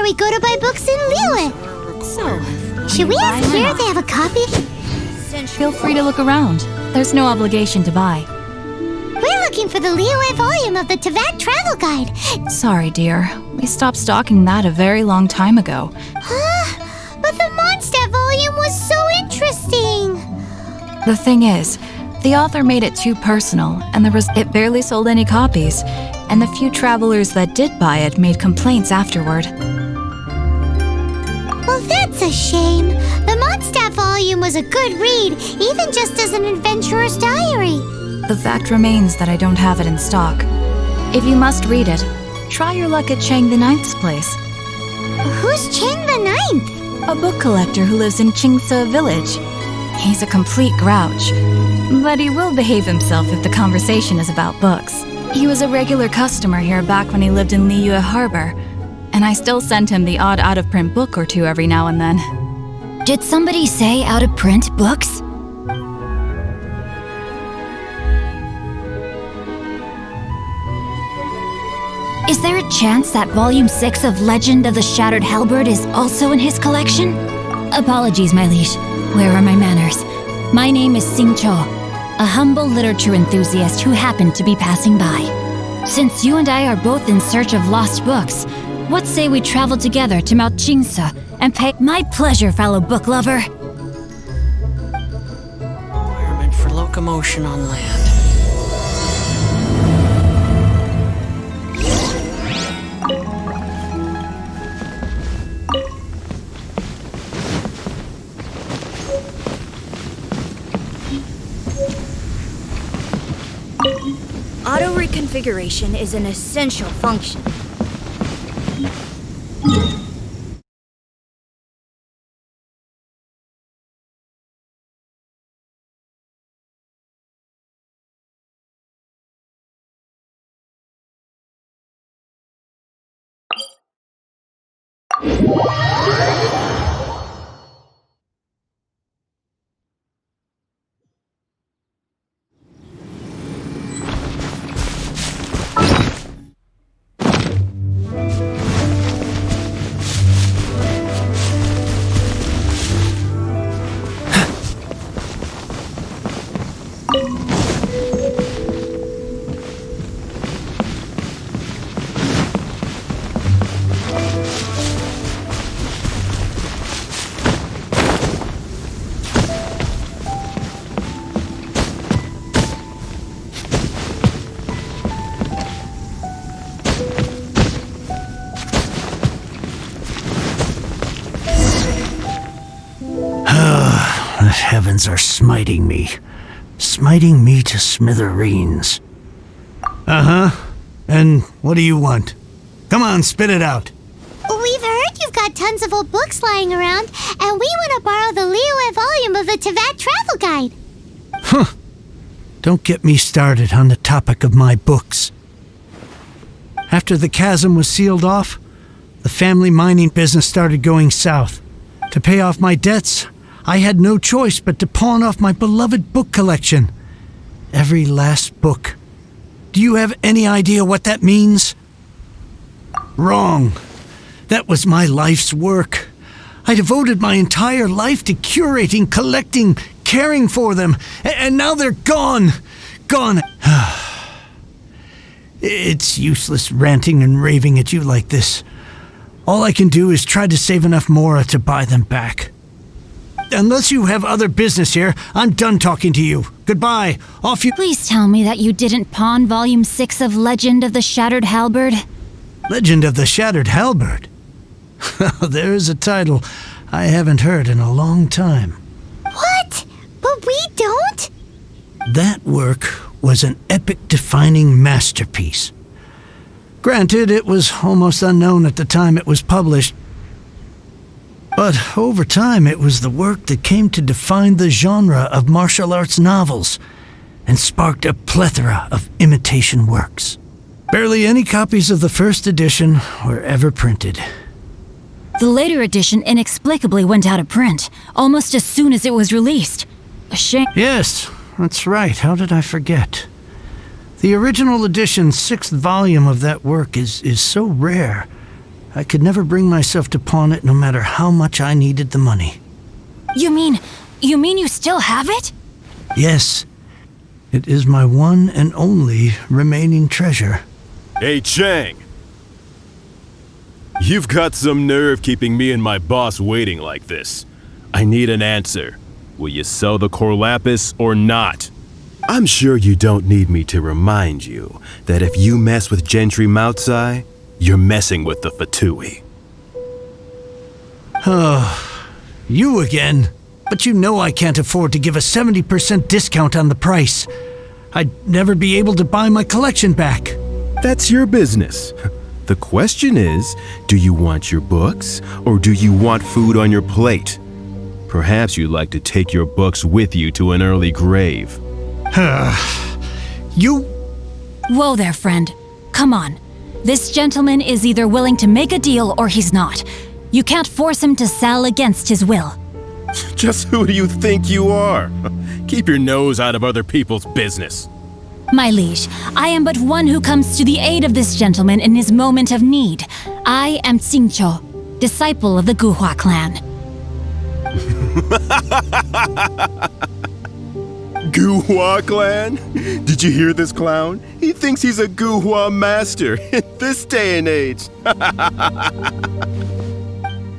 we go to buy books in Liyue. So, Should we ask here if they have a copy? feel free to look around. There's no obligation to buy. We're looking for the Liyue volume of the Teyvat Travel Guide. Sorry, dear. We stopped stocking that a very long time ago. But the Mondstadt volume was so interesting. The thing is, the author made it too personal, and it barely sold any copies. And the few travelers that did buy it made complaints afterward. Well, that's a shame. The Mondstadt volume was a good read, even just as an adventurer's diary. The fact remains that I don't have it in stock. If you must read it, try your luck at Chang the Ninth's place. Who's Chang the Ninth? A book collector who lives in Xingqiu village. He's a complete grouch, but he will behave himself if the conversation is about books. He was a regular customer here back when he lived in Liyue Harbor, and I still send him the odd out-of-print book or two every now and then. Did somebody say out-of-print books? Is there a chance that Volume 6 of Legend of the Shattered Halberd is also in his collection? Apologies, my liege. Where are my manners? My name is Xingqiu, a humble literature enthusiast who happened to be passing by. Since you and I are both in search of lost books, what say we travel together to Mount Xingqiu and pay— My pleasure, fellow book lover! Requirement for locomotion on land. Auto reconfiguration is an essential function. The heavens are smiting me to smithereens. And what do you want? Come on, spit it out. We've heard you've got tons of old books lying around, and we want to borrow the Liyue volume of the Teyvat Travel Guide. Don't get me started on the topic of my books. After the chasm was sealed off, the family mining business started going south. To pay off my debts, I had no choice but to pawn off my beloved book collection. Every last book. Do you have any idea what that means? Wrong. That was my life's work. I devoted my entire life to curating, collecting, caring for them, and now they're gone. Gone. It's useless ranting and raving at you like this. All I can do is try to save enough Mora to buy them back. Unless you have other business here, I'm done talking to you. Goodbye. Off you— Please tell me that you didn't pawn Volume 6 of Legend of the Shattered Halberd? Legend of the Shattered Halberd? There's a title I haven't heard in a long time. What? But we don't? That work was an epic-defining masterpiece. Granted, it was almost unknown at the time it was published, but over time it was the work that came to define the genre of martial arts novels and sparked a plethora of imitation works. Barely any copies of the first edition were ever printed. The later edition inexplicably went out of print, almost as soon as it was released. A shame. Yes, that's right. How did I forget? The original edition's 6th volume of that work is so rare. I could never bring myself to pawn it no matter how much I needed the money. You mean you still have it? Yes, it is my one and only remaining treasure. Hey, Chang! You've got some nerve keeping me and my boss waiting like this. I need an answer. Will you sell the core lapis or not? I'm sure you don't need me to remind you that if you mess with Gentry Moutsai, you're messing with the Fatui. You again? But you know I can't afford to give a 70% discount on the price. I'd never be able to buy my collection back. That's your business. The question is, do you want your books or do you want food on your plate? Perhaps you'd like to take your books with you to an early grave. You... Whoa there, friend. Come on. This gentleman is either willing to make a deal or he's not. You can't force him to sell against his will. Just who do you think you are? Keep your nose out of other people's business. My liege, I am but one who comes to the aid of this gentleman in his moment of need. I am Xingqiu, disciple of the Guhua clan. Guhua clan? Did you hear this clown? He thinks he's a Guhua master in this day and age.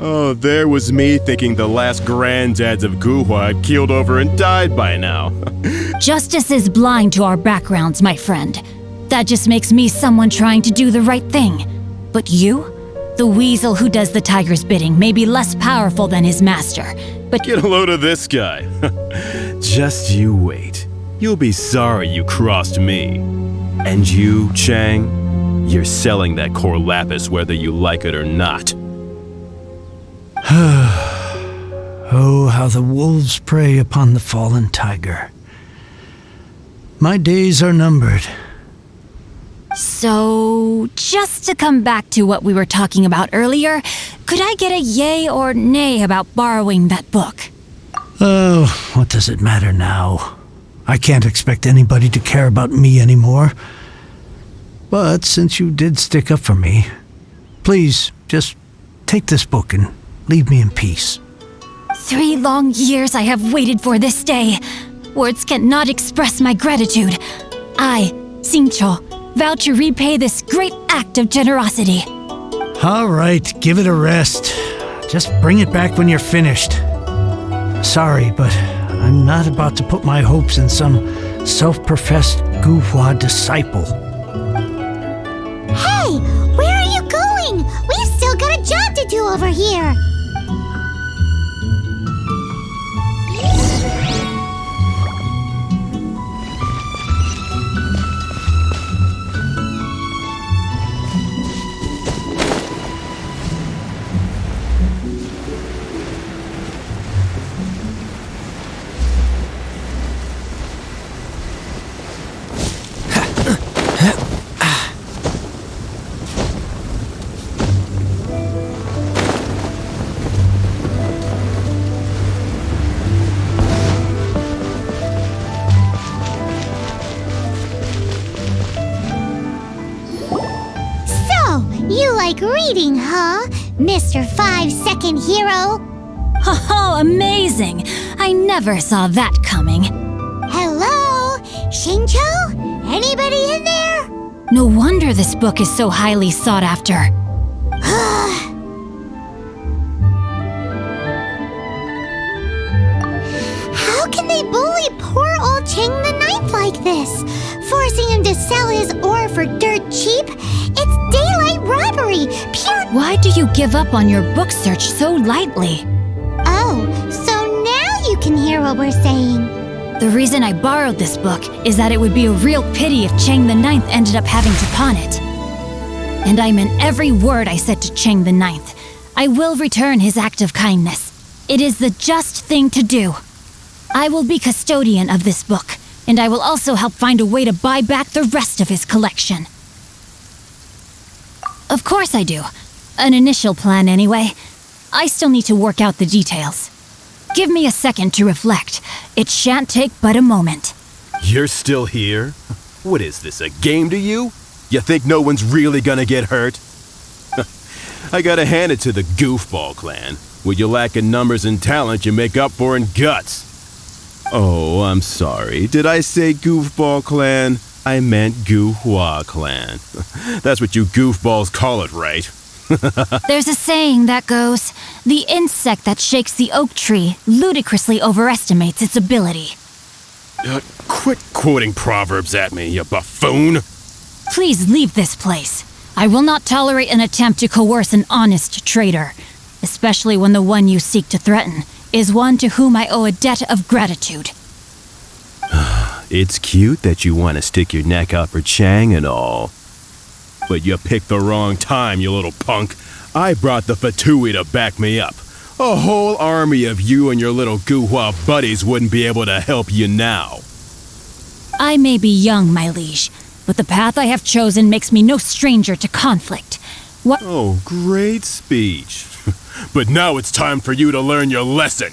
Oh, there was me thinking the last granddads of Guhua had keeled over and died by now. Justice is blind to our backgrounds, my friend. That just makes me someone trying to do the right thing. But you? The weasel who does the tiger's bidding may be less powerful than his master, but— Get a load of this guy. Just you wait. You'll be sorry you crossed me. And you, Chang, you're selling that core lapis whether you like it or not. Oh, how the wolves prey upon the fallen tiger. My days are numbered. So, just to come back to what we were talking about earlier, could I get a yay or nay about borrowing that book? Oh, what does it matter now? I can't expect anybody to care about me anymore. But since you did stick up for me, please just take this book and leave me in peace. 3 long years I have waited for this day. Words cannot express my gratitude. I, Xingqiu, vow to repay this great act of generosity. All right, give it a rest. Just bring it back when you're finished. Sorry, but I'm not about to put my hopes in some self-professed Guhua disciple. Hey, where are you going? We've still got a job to do over here. You like reading, huh, Mr. 5-second hero? Oh, amazing! I never saw that coming. Hello? Xingqiu? Anybody in there? No wonder this book is so highly sought after. How can they bully poor old Chang the Ninth like this? Forcing him to sell his ore for dirt cheap? It's daylight robbery, pure— Why do you give up on your book search so lightly? Oh, so now you can hear what we're saying. The reason I borrowed this book is that it would be a real pity if Chang the Ninth ended up having to pawn it. And I meant every word I said to Chang the Ninth. I will return his act of kindness. It is the just thing to do. I will be custodian of this book, and I will also help find a way to buy back the rest of his collection. Of course I do. An initial plan, anyway. I still need to work out the details. Give me a second to reflect. It shan't take but a moment. You're still here? What is this, a game to you? You think no one's really gonna get hurt? I gotta hand it to the Goofball clan. What you lack in numbers and talent, you make up for in guts. Oh, I'm sorry. Did I say Goofball clan? I meant Guhua clan. That's what you goofballs call it, right? There's a saying that goes, the insect that shakes the oak tree ludicrously overestimates its ability. Quit quoting proverbs at me, you buffoon! Please leave this place. I will not tolerate an attempt to coerce an honest trader, especially when the one you seek to threaten is one to whom I owe a debt of gratitude. It's cute that you want to stick your neck out for Chang and all. But you picked the wrong time, you little punk. I brought the Fatui to back me up. A whole army of you and your little Guhua buddies wouldn't be able to help you now. I may be young, my liege, but the path I have chosen makes me no stranger to conflict. What? Oh, great speech. But now it's time for you to learn your lesson.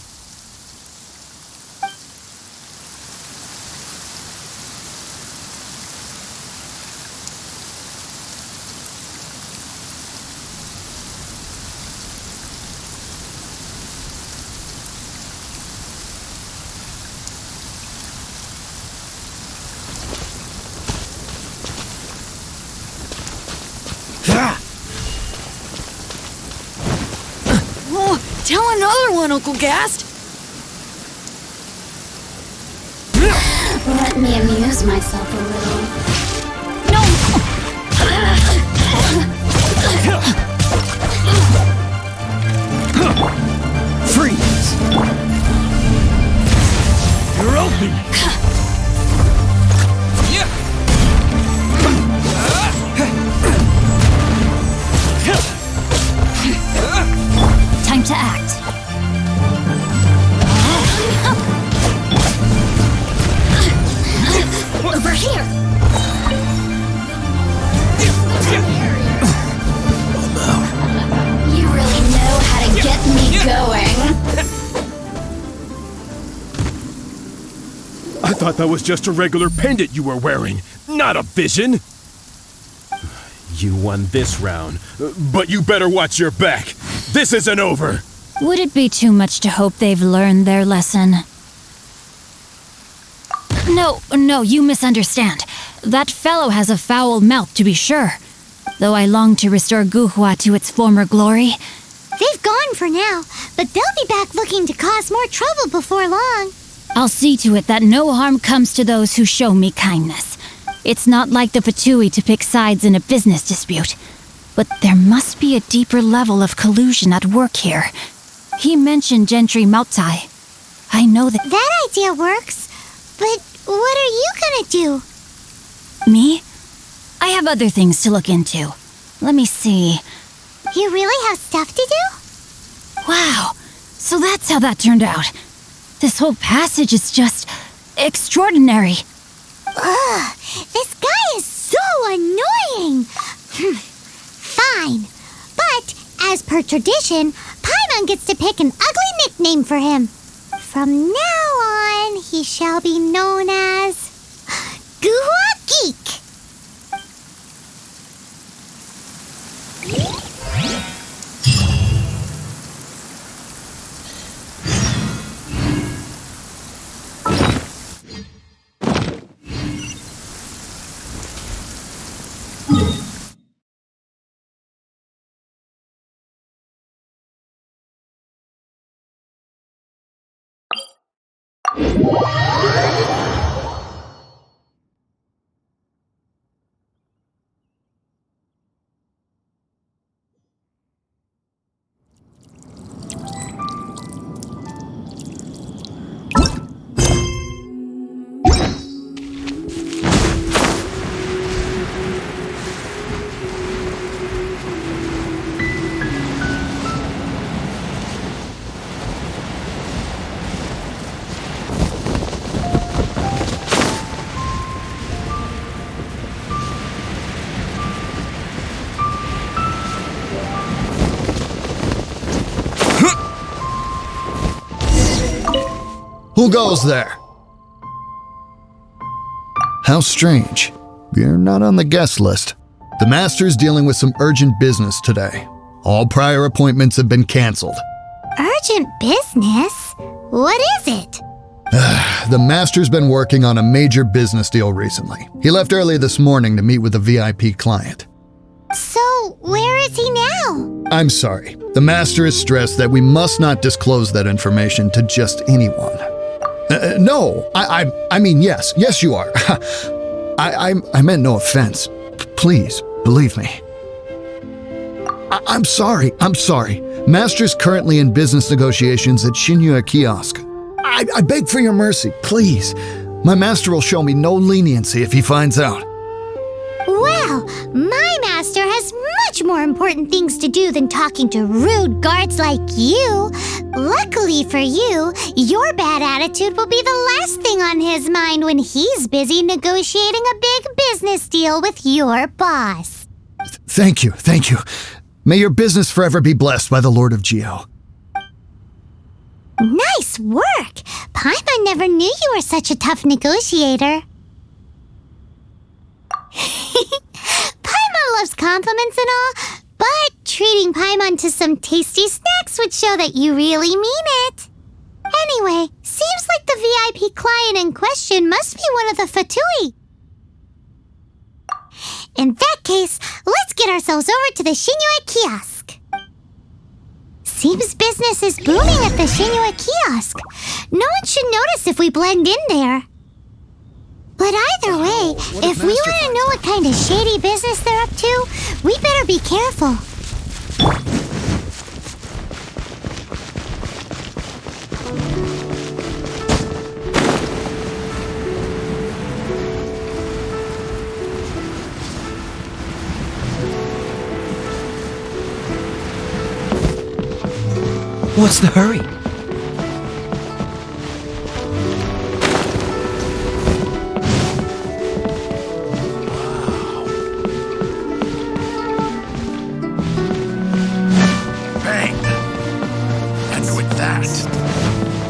Tell another one, Uncle Gast! Let me amuse myself a little. Freeze! You're open! Time to act. Over here! You really know how to get me going. I thought that was just a regular pendant you were wearing, not a vision. You won this round, but you better watch your back. This isn't over. Would it be too much to hope they've learned their lesson? No, you misunderstand. That fellow has a foul mouth, to be sure. Though I long to restore Guhua to its former glory. They've gone for now, but they'll be back looking to cause more trouble before long. I'll see to it that no harm comes to those who show me kindness. It's not like the Fatui to pick sides in a business dispute. But there must be a deeper level of collusion at work here. He mentioned Gentry Mautai. I know that... That idea works, but what are you gonna do? Me? I have other things to look into. Let me see. You really have stuff to do? Wow, so that's how that turned out. This whole passage is just extraordinary. Ugh, this guy is so annoying. Fine, but as per tradition, Paimon gets to pick an ugly nickname for him. From now on, he shall be known as Guhua Geek. Who goes there? How strange. You're not on the guest list. The master's dealing with some urgent business today. All prior appointments have been canceled. Urgent business? What is it? The Master's been working on a major business deal recently. He left early this morning to meet with a VIP client. So, where is he now? I'm sorry. The Master is stressed that we must not disclose that information to just anyone. No, I mean, yes, you are. I meant no offense. Please, believe me. I'm sorry. Master's currently in business negotiations at Xingqiu Kiosk. I beg for your mercy, please. My master will show me no leniency if he finds out. Well, my master has much more important things to do than talking to rude guards like you. Luckily for you, your bad attitude will be the last thing on his mind when he's busy negotiating a big business deal with your boss. Thank you. May your business forever be blessed by the Lord of Geo. Nice work! Paimon never knew you were such a tough negotiator. Paimon loves compliments and all, but treating Paimon to some tasty snacks would show that you really mean it. Anyway, seems like the VIP client in question must be one of the Fatui. In that case, let's get ourselves over to the Xingqiu Kiosk. Seems business is booming at the Xingqiu Kiosk. No one should notice if we blend in there. But either way, if we want to know what kind of shady business they're up to, we better be careful. What's the hurry? Bang! And with that,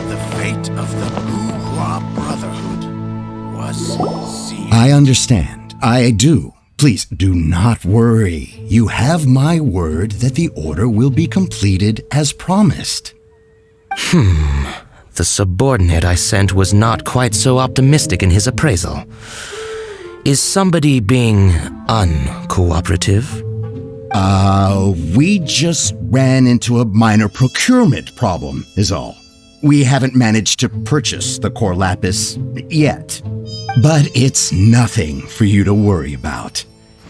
the fate of the Wu-Hua Brotherhood was sealed. I understand. I do. Please do not worry. You have my word that the order will be completed as promised. The subordinate I sent was not quite so optimistic in his appraisal. Is somebody being uncooperative? We just ran into a minor procurement problem, is all. We haven't managed to purchase the core lapis yet. But it's nothing for you to worry about.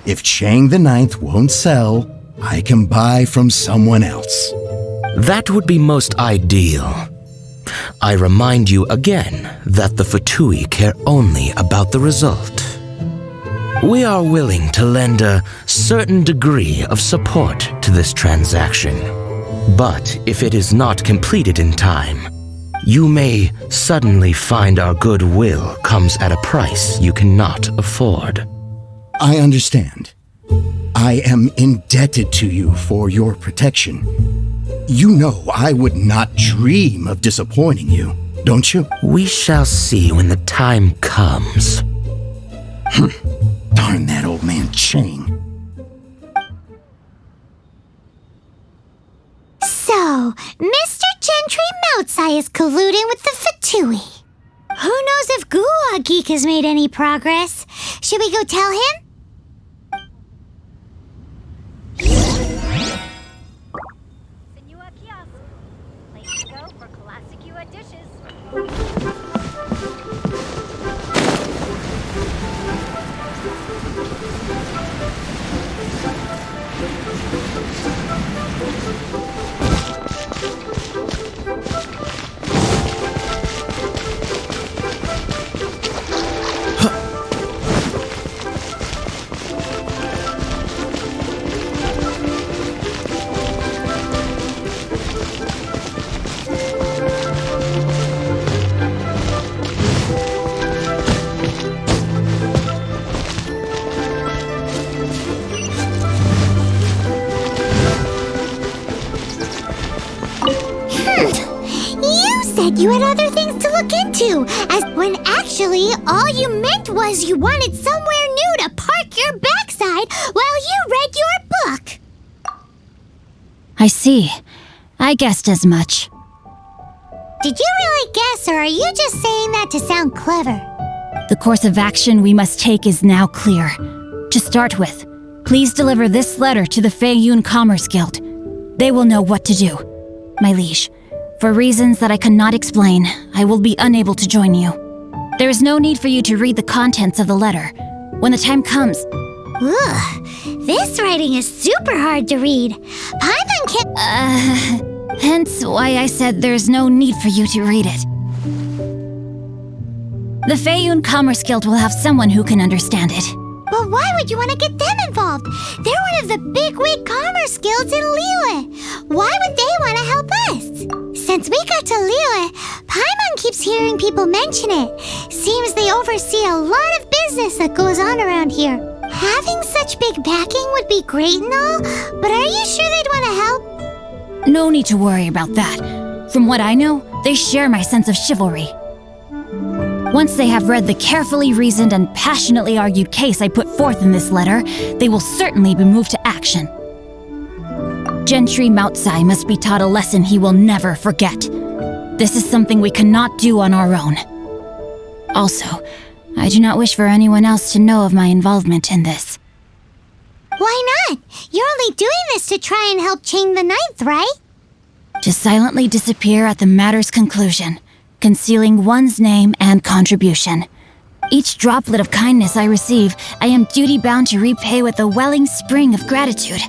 If Chang the Ninth won't sell, I can buy from someone else. That would be most ideal. I remind you again that the Fatui care only about the result. We are willing to lend a certain degree of support to this transaction. But if it is not completed in time, you may suddenly find our goodwill comes at a price you cannot afford. I understand. I am indebted to you for your protection. You know I would not dream of disappointing you, don't you? We shall see when the time comes. Darn that old man Chang. So, Mr. Gentry Moutsai is colluding with the Fatui. Who knows if Gua Geek has made any progress? Should we go tell him? You had other things to look into, as when actually all you meant was you wanted somewhere new to park your backside while you read your book. I see. I guessed as much. Did you really guess, or are you just saying that to sound clever? The course of action we must take is now clear. To start with, please deliver this letter to the Feiyun Commerce Guild. They will know what to do. My liege, for reasons that I cannot explain, I will be unable to join you. There is no need for you to read the contents of the letter. When the time comes... Ugh, this writing is super hard to read. Paimon can't... Hence why I said there's no need for you to read it. The Feiyun Commerce Guild will have someone who can understand it. But why would you want to get them involved? They're one of the bigwig commerce guilds in Liyue. Why would they want to help us? Since we got to Liyue, Paimon keeps hearing people mention it. Seems they oversee a lot of business that goes on around here. Having such big backing would be great and all, but are you sure they'd want to help? No need to worry about that. From what I know, they share my sense of chivalry. Once they have read the carefully reasoned and passionately argued case I put forth in this letter, they will certainly be moved to action. Gentry Moutsai must be taught a lesson he will never forget. This is something we cannot do on our own. Also, I do not wish for anyone else to know of my involvement in this. Why not? You're only doing this to try and help Ching the Ninth, right? To silently disappear at the matter's conclusion, concealing one's name and contribution. Each droplet of kindness I receive, I am duty-bound to repay with a welling spring of gratitude.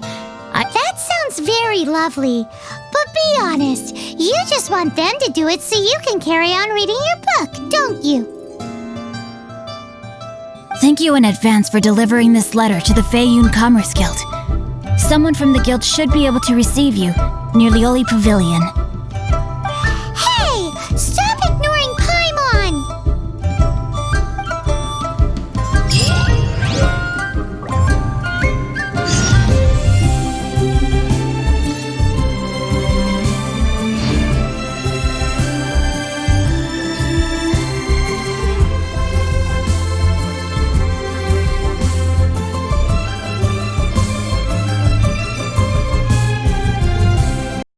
That sounds very lovely. But be honest, you just want them to do it so you can carry on reading your book, don't you? Thank you in advance for delivering this letter to the Feiyun Commerce Guild. Someone from the guild should be able to receive you near Lioli Pavilion.